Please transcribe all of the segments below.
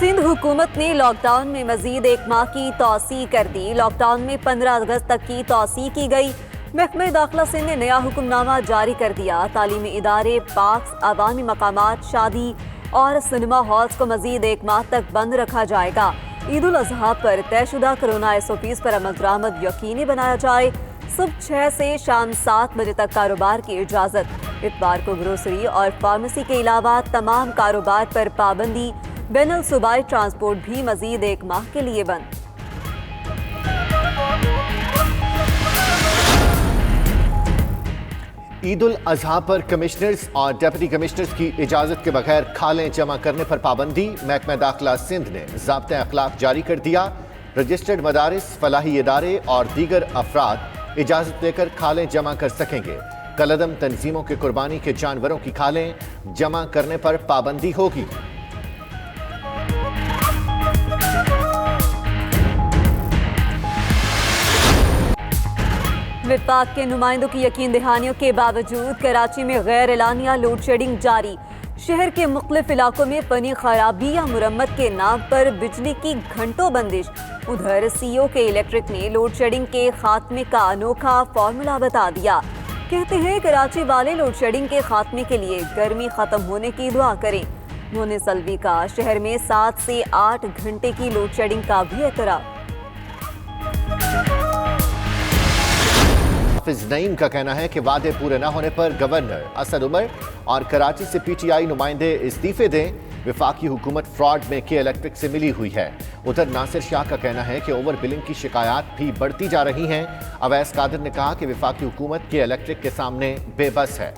सिंध हुकूमत ने लॉकडाउन में मजीद एक माह की तौसी कर दी। लॉकडाउन में 15 अगस्त तक की तौसी की गई। महकमा दाखिला सिंध ने नया हुक्मनामा जारी कर दिया। तालीमी इदारे, पार्क्स, अवामी मकामात, शादी और सिनेमा हॉल्स को मजीद एक माह तक बंद रखा जाएगा। ईद उल अजहा पर तयशुदा कोरोना SOPs पर अमल दरामद यकीनी बनाया जाए। सुबह 6 से शाम 7 बजे तक कारोबार की इजाज़त। इतवार को ग्रोसरी और फार्मेसी के अलावा तमाम कारोबार पर पाबंदी। बैनुल सूबाई ट्रांसपोर्ट भी मजीद एक माह के लिए बंद। ईद उल अजहा पर कमिश्नर्स और डिप्टी कमिश्नर्स की इजाजत के बगैर खालें जमा करने पर पाबंदी। महकमा दाखिला सिंध ने ज़ाब्ते अखलाक जारी कर दिया। रजिस्टर्ड मदारिस, फलाही इदारे और दीगर अफराद इजाजत लेकर खालें जमा कर सकेंगे। कलअदम तंजीमों के कुर्बानी के जानवरों की खालें जमा करने पर पाबंदी होगी। विफाक के नुमाइंदों की यकीन दहानियों के बावजूद कराची में गैर एलानिया लोड शेडिंग जारी। शहर के मुख्तलिफ इलाकों में फनी खराबी या मुरम्मत के नाम पर बिजली की घंटों बंदिश। उधर CO के इलेक्ट्रिक ने लोड शेडिंग के खात्मे का अनोखा फॉर्मूला बता दिया। कहते हैं कराची वाले लोड शेडिंग के खात्मे के लिए गर्मी खत्म होने की दुआ करें। मोने सल्वी का शहर में 7 से 8 घंटे की लोड शेडिंग का भी एतराफ। नईम का कहना है कि वादे पूरे न होने पर गवर्नर असद उमर और कराची से PTI नुमाइंदे इस्तीफे दें। विफाकी हुकूमत फ्रॉड में के इलेक्ट्रिक से मिली हुई है। उधर नासिर शाह का कहना है कि ओवर बिलिंग की शिकायत भी बढ़ती जा रही हैं। अवैस कादिर ने कहा कि विफाकी हुकूमत के इलेक्ट्रिक के सामने बेबस है।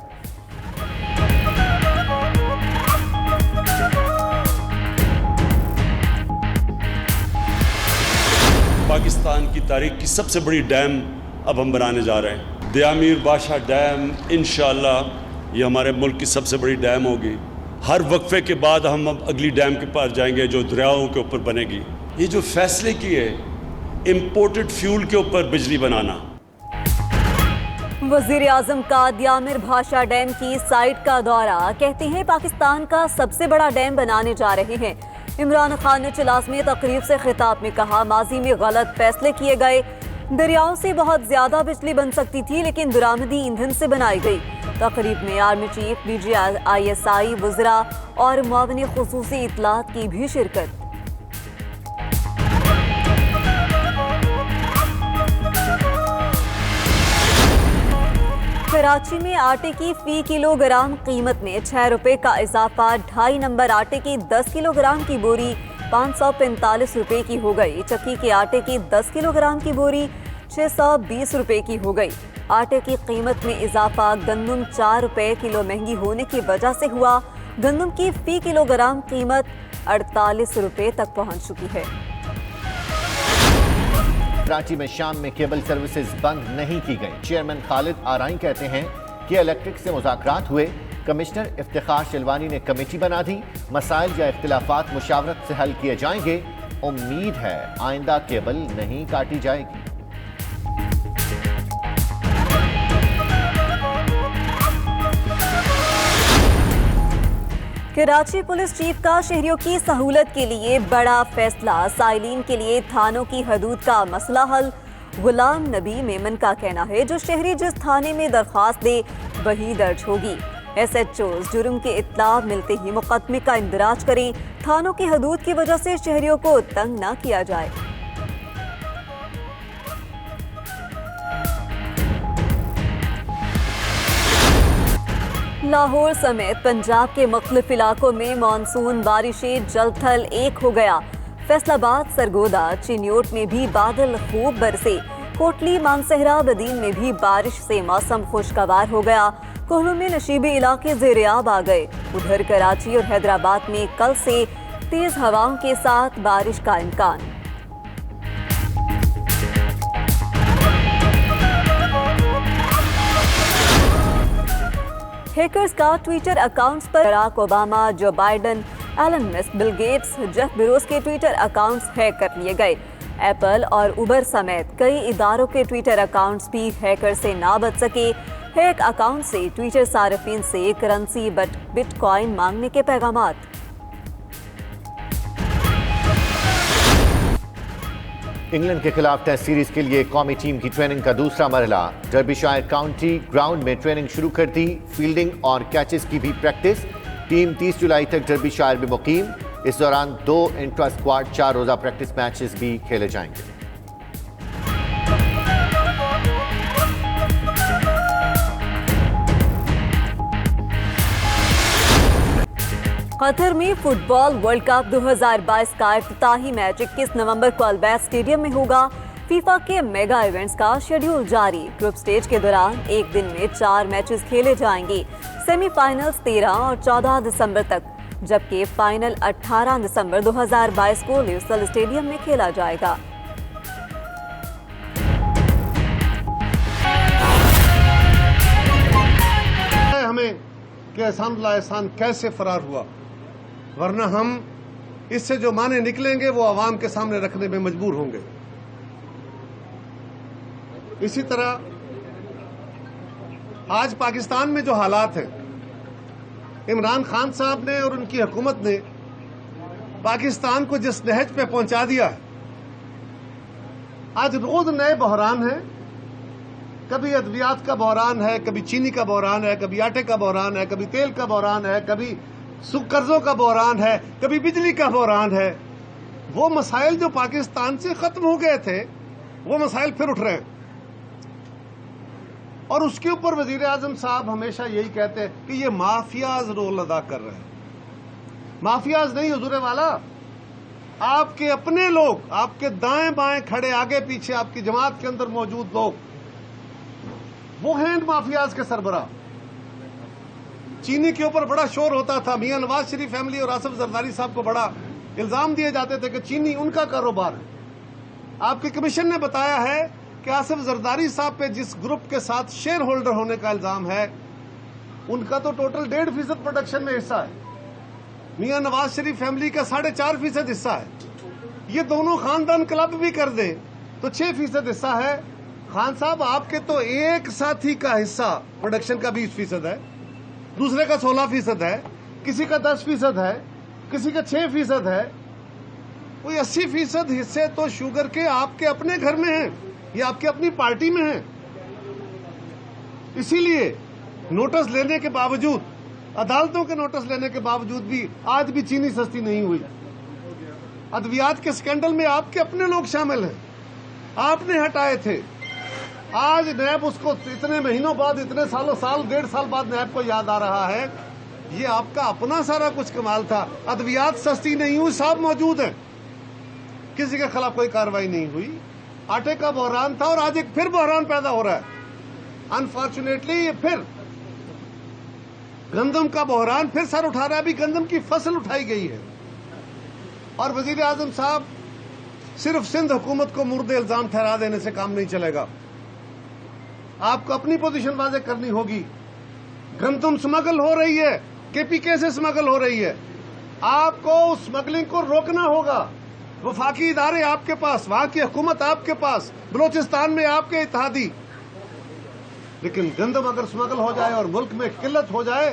पाकिस्तान की तारीख की सबसे बड़ी डैम अब हम बनाने जा रहे हैं। दयामीर बादशाह डैम, इंशाअल्लाह ये हमारे मुल्क की सबसे बड़ी डैम होगी। हर वक्फे के बाद हम अब अगली डैम के पास जाएंगे जो दरियाओं के ऊपर बनेगी। ये जो फैसले किए इंपोर्टेड फ्यूल के ऊपर बिजली बनाना। वजीर आजम का दयामीर बादशाह डैम की साइट का दौरा। कहते हैं पाकिस्तान का सबसे बड़ा डैम बनाने जा रहे हैं। इमरान खान ने चिलास में तकरीब से खिताब में कहा, माजी में गलत फैसले किए गए। दरियाओं से बहुत ज्यादा बिजली बन सकती थी लेकिन बरामदी ईंधन से बनाई गई। तकरीब में आर्मी चीफ, DG ISI, वज़रा और मुआवनी खुसूसी इतलात की भी शिरकत। कराची में आटे की फी किलोग्राम कीमत में 6 रुपए का इजाफा। 2.5 नंबर आटे की 10 किलोग्राम की बोरी 545 रुपए की हो गई। चक्की के आटे की 10 किलोग्राम की बोरी 620 रुपए की हो गई। आटे की कीमत में इजाफा गंदम 4 रुपए किलो महंगी होने की वजह से हुआ। गंदम की फी किलोग्राम कीमत 48 रुपए तक पहुंच चुकी है। कराची में शाम में केबल सर्विसेज बंद नहीं की गई। चेयरमैन खालिद आराई कहते हैं कि इलेक्ट्रिक से मुज़ाकरात हुए। कमिश्नर इफ्तिखार शिलवानी ने कमेटी बना दी। मसाइल या इख्तिलाफात मुशावरत से हल किए जाएंगे। उम्मीद है आइंदा केबल नहीं काटी जाएगी। कराची पुलिस चीफ का शहरियों की सहूलत के लिए बड़ा फैसला। साइलिन के लिए थानों की हदूद का मसला हल। गुलाम नबी मेमन का कहना है, जो शहरी जिस थाने में दरख्वास्त दे वही दर्ज होगी। SHOs जुर्म के इत्तला मिलते ही मुकदमे का इंदराज करें। थानों की हदूद की वजह से शहरियों को तंग न किया जाए। लाहौर समेत पंजाब के मुख्तलिफ इलाकों में मानसून बारिशें जल थल एक हो गया। फैसलाबाद, सरगोदा, चिन्योट में भी बादल खूब बरसे। कोटली, मानसहरा, बदीन में भी बारिश से मौसम खुशगवार हो गया। कोहलों में नशीबी इलाके ज़ेर-ए-आब आ गए। उधर कराची और हैदराबाद में कल से तेज हवाओं के साथ बारिश का इम्कान। हैकर्स का ट्विटर अकाउंट्स पर Barack Obama, Joe Biden, Elon Musk, Bill Gates, Jeff Bezos के ट्विटर अकाउंट्स हैक कर लिए गए। एप्पल और उबर समेत कई इदारों के ट्विटर अकाउंट्स भी हैकर से ना बच सके। हैक अकाउंट से ट्विटर सार्फिन से करेंसी बिटकॉइन मांगने के पैगामात। इंग्लैंड के खिलाफ टेस्ट सीरीज के लिए कौमी टीम की ट्रेनिंग का दूसरा मरहला। डर्बीशायर काउंटी ग्राउंड में ट्रेनिंग शुरू कर दी। फील्डिंग और कैचेस की भी प्रैक्टिस। टीम 30 जुलाई तक डर्बीशायर में मुकीम। इस दौरान 2 इंट्रा स्क्वाड 4 रोजा प्रैक्टिस मैचेस भी खेले जाएंगे। कतर में फुटबॉल वर्ल्ड कप 2022 का इफ्तिताही मैच 21 नवंबर को अल्बैस स्टेडियम में होगा। फीफा के मेगा इवेंट्स का शेड्यूल जारी। ग्रुप स्टेज के दौरान एक दिन में 4 मैचेस खेले जाएंगे। सेमीफाइनल्स 13 और 14 दिसंबर तक, जबकि फाइनल 18 दिसंबर 2022 को ल्यूसल स्टेडियम में खेला जाएगा। हमें कि एहसान कैसे फरार हुआ, वरना हम इससे जो माने निकलेंगे वो आवाम के सामने रखने में मजबूर होंगे। इसी तरह आज पाकिस्तान में जो हालात हैं, इमरान खान साहब ने और उनकी हुकूमत ने पाकिस्तान को जिस नहज पे पहुंचा दिया है, आज रोज नए बहरान हैं। कभी अद्वियात का बहरान है, कभी चीनी का बहरान है, कभी आटे का बहरान है, कभी तेल का बहरान है, कभी कर्जों का बहरान है, कभी बिजली का बहरान है। वो मसाइल जो पाकिस्तान से खत्म हो गए थे, वो मसाइल फिर उठ रहे हैं। और उसके ऊपर वजीर आजम साहब हमेशा यही कहते हैं कि ये माफियाज रोल अदा कर रहे हैं। माफियाज नहीं हुजूर वाला, आपके अपने लोग, आपके दाएं बाएं खड़े आगे पीछे आपकी जमात के अंदर मौजूद लोग, वो हैं माफियाज के सरबराह। चीनी के ऊपर बड़ा शोर होता था। मियां नवाज शरीफ फैमिली और आसिफ जरदारी साहब को बड़ा इल्जाम दिए जाते थे कि चीनी उनका कारोबार है। आपके कमीशन ने बताया है कि आसिफ जरदारी साहब पे जिस ग्रुप के साथ शेयर होल्डर होने का इल्जाम है, उनका तो टोटल 1.5% प्रोडक्शन में हिस्सा है। मियां नवाज शरीफ फैमिली का 4.5% हिस्सा है। ये दोनों खानदान क्लब भी कर दें तो 6% हिस्सा है। खान साहब, आपके तो एक साथी का हिस्सा प्रोडक्शन का 20% है, दूसरे का 16% है, किसी का 10% है, किसी का 6% है। कोई 80% हिस्से तो शुगर के आपके अपने घर में हैं या आपकी अपनी पार्टी में हैं। इसीलिए नोटिस लेने के बावजूद, अदालतों के नोटिस लेने के बावजूद भी आज भी चीनी सस्ती नहीं हुई। अद्वियात के स्कैंडल में आपके अपने लोग शामिल हैं, आपने हटाए थे। आज नैब उसको इतने महीनों बाद, इतने सालों, 1.5 साल बाद नैब को याद आ रहा है। ये आपका अपना सारा कुछ कमाल था। अद्वियात सस्ती नहीं हुई, सब मौजूद है, किसी के खिलाफ कोई कार्रवाई नहीं हुई। आटे का बहरान था और आज एक फिर बहरान पैदा हो रहा है। अनफॉर्चुनेटली ये फिर गंदम का बहरान फिर सर उठा रहा है। अभी गंदम की फसल उठाई गई है और वजीर आजम साहब सिर्फ सिंध हुकूमत को मुर्दे इल्जाम ठहरा देने से काम नहीं चलेगा। आपको अपनी पोजीशन वाज़ेह करनी होगी। गंदम स्मगल हो रही है, केपीके से स्मगल हो रही है। आपको उस स्मगलिंग को रोकना होगा। वफाकी इदारे आपके पास, वहां की हुकूमत आपके पास, बलोचिस्तान में आपके इत्तेहादी। लेकिन गंदम अगर स्मगल हो जाए और मुल्क में किल्लत हो जाए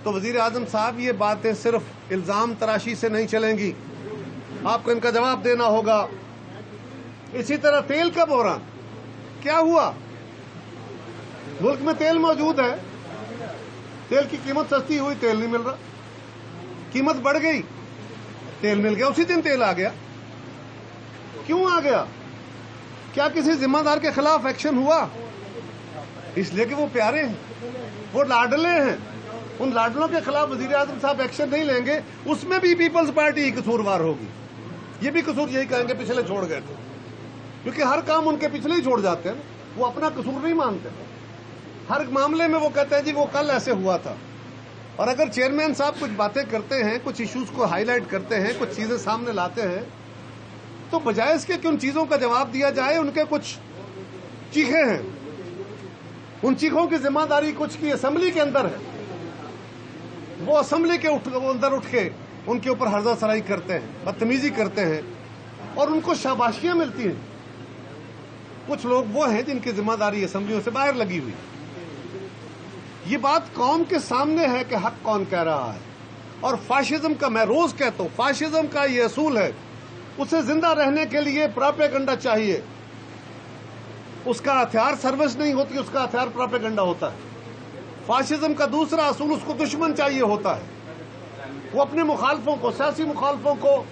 तो वजीर आजम साहब ये बातें सिर्फ इल्जाम तराशी से नहीं चलेंगी, आपको इनका जवाब देना होगा। इसी तरह तेल का बहरान क्या हुआ? मुल्क में तेल मौजूद है, तेल की कीमत सस्ती हुई, तेल नहीं मिल रहा। कीमत बढ़ गई, तेल मिल गया, उसी दिन तेल आ गया। क्यों आ गया? क्या किसी जिम्मेदार के खिलाफ एक्शन हुआ? इसलिए कि वो प्यारे हैं, वो लाडले हैं। उन लाडलों के खिलाफ वजीर आजम साहब एक्शन नहीं लेंगे, उसमें भी पीपल्स पार्टी ही कसूरवार होगी। ये भी कसूर यही कहेंगे पिछले छोड़ गए थे, क्योंकि हर काम उनके पिछले ही छोड़ जाते हैं। वो अपना कसूर नहीं मानते। हर मामले में वो कहते हैं जी वो कल ऐसे हुआ था। और अगर चेयरमैन साहब कुछ बातें करते हैं, कुछ इश्यूज को हाईलाइट करते हैं, कुछ चीजें सामने लाते हैं, तो बजाय इसके कि उन चीजों का जवाब दिया जाए, उनके कुछ चीखे हैं, उन चीखों की जिम्मेदारी कुछ की असेंबली के अंदर है। वो असेंबली के अंदर उठ के उनके ऊपर हर्जा सराई करते हैं, बदतमीजी करते हैं और उनको शाबाशियां मिलती हैं। कुछ लोग वो हैं जिनकी जिम्मेदारी असेंबलियों से बाहर लगी हुई। ये बात कौम के सामने है कि हक कौन कह रहा है। और फाशिज्म का, मैं रोज कहता हूं, फाशिज्म का ये असूल है उसे जिंदा रहने के लिए प्रोपेगेंडा चाहिए। उसका हथियार सर्विस नहीं होती, उसका हथियार प्रोपेगेंडा होता है। फाशिज्म का दूसरा असूल उसको दुश्मन चाहिए होता है। वो अपने मुखालफों को, सियासी मुखालफों को